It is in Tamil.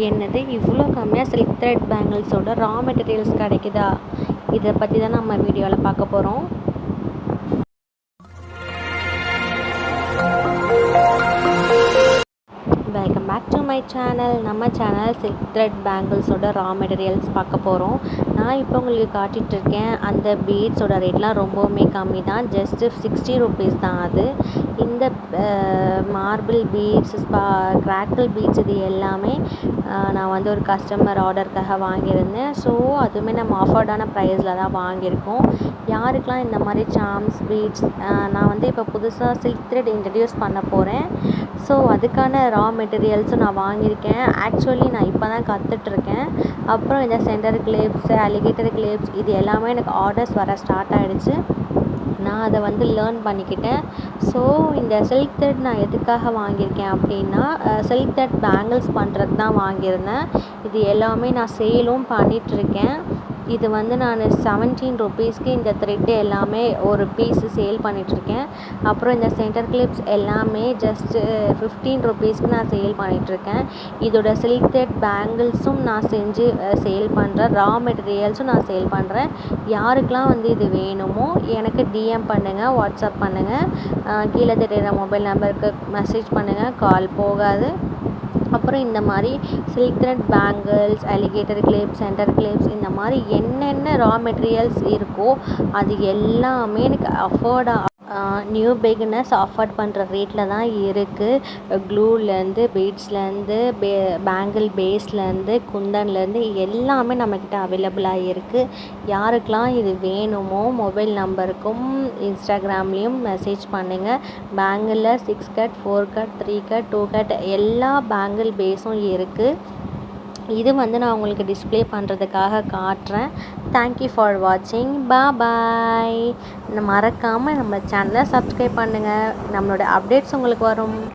என்னது இவ்வளோ கம்மியாக சில்க் த்ரெட் பேங்கிள்ஸோட ரா மெட்டீரியல்ஸ் கிடைக்குதா? இதை பற்றி தான் நம்ம வீடியோவில் பார்க்க போகிறோம். Welcome back to my channel. நம்ம சேனல் சில்க் த்ரெட் பேங்கிள்ஸோட ரா மெட்டீரியல்ஸ் பார்க்க போகிறோம். நான் இப்போ உங்களுக்கு காட்டிகிட்ருக்கேன். அந்த பீட்ஸோட ரேட்லாம் ரொம்பவுமே கம்மி தான். ஜஸ்ட்டு 60 ருபீஸ் தான் அது. இந்த மார்பிள் பீட்ஸ், கிராக்கிள் பீட்ஸ் இது எல்லாமே நான் வந்து ஒரு கஸ்டமர் ஆர்டருக்காக வாங்கியிருந்தேன். ஸோ அதுவுமே நம்ம ஆஃபர்டான ப்ரைஸில் தான் வாங்கியிருக்கோம். யாருக்கெலாம் இந்த மாதிரி சாம்ஸ், பீட்ஸ் நான் வந்து இப்போ புதுசாக சில்க் த்ரெட் இன்ட்ரடியூஸ் பண்ண போகிறேன். ஸோ அதுக்கான ரா மெட்டீரியல்ஸும் நான் வாங்கியிருக்கேன். ஆக்சுவலி நான் இப்போ தான் கற்றுட்ருக்கேன். அப்புறம் இந்த சென்டர் கிளிப்ஸ், அலிகேட்டர் கிளிப்ஸ் இது எல்லாமே எனக்கு ஆர்டர்ஸ் வர ஸ்டார்ட் ஆகிடுச்சு. நான் அதை வந்து லேர்ன் பண்ணிக்கிட்டேன். ஸோ இந்த சில்க் த்ரெட் நான் எதுக்காக வாங்கியிருக்கேன் அப்படின்னா, சில்க் த்ரெட் பேங்கிள்ஸ் பண்ணுறதுக்கு தான் வாங்கியிருந்தேன். இது எல்லாமே நான் சேலும் பண்ணிகிட்ருக்கேன். இது வந்து நான் 17 ருபீஸ்க்கு இந்த த்ரெட்டு எல்லாமே ஒரு பீஸு சேல் பண்ணிகிட்ருக்கேன். அப்புறம் இந்த சென்டர் கிளிப்ஸ் எல்லாமே ஜஸ்ட்டு 15 ருபீஸ்க்கு நான் சேல் பண்ணிகிட்ருக்கேன். இதோட சில்க் த்ரெட் பேங்கிள்ஸும் நான் செஞ்சு சேல் பண்ணுறேன். ரா மெட்டீரியல்ஸும் நான் சேல் பண்ணுறேன். யாருக்கெலாம் வந்து இது வேணுமோ எனக்கு டிஎம் பண்ணுங்கள், வாட்ஸ்அப் பண்ணுங்கள். கீழே தெரிகிற மொபைல் நம்பருக்கு மெசேஜ் பண்ணுங்கள், கால் போகாது. அப்புறம் இந்த மாதிரி silk thread bangles, alligator clips, centre clips இந்த மாதிரி என்னென்ன ரா மெட்டீரியல்ஸ் இருக்கோ அது எல்லாமே எனக்கு நியூ பிகினர்ஸ் அஃபோர்ட் பண்ணுற ரேட்டில் தான் இருக்குது. க்ளூலேருந்து, பீட்ஸ்லேருந்து, பேங்கிள் பேஸ்லேருந்து, குந்தன்லேருந்து எல்லாமே நம்மக்கிட்ட அவைலபிளாக இருக்குது. யாருக்கெலாம் இது வேணுமோ மொபைல் நம்பருக்கும் இன்ஸ்டாகிராம்லேயும் மெசேஜ் பண்ணுங்கள். பேங்கிளில் 6 கட், 4 கட், 3 கட், 2 கட் எல்லா பேங்கிள் பேஸும் இருக்குது. இது வந்து நான் உங்களுக்கு டிஸ்ப்ளே பண்ணுறதுக்காக காட்டுறேன். தேங்க்யூ ஃபார் வாட்சிங். பாய். மறக்காமல் நம்ம சேனலை சப்ஸ்கிரைப் பண்ணுங்கள். நம்மளோட அப்டேட்ஸ் உங்களுக்கு வரும்.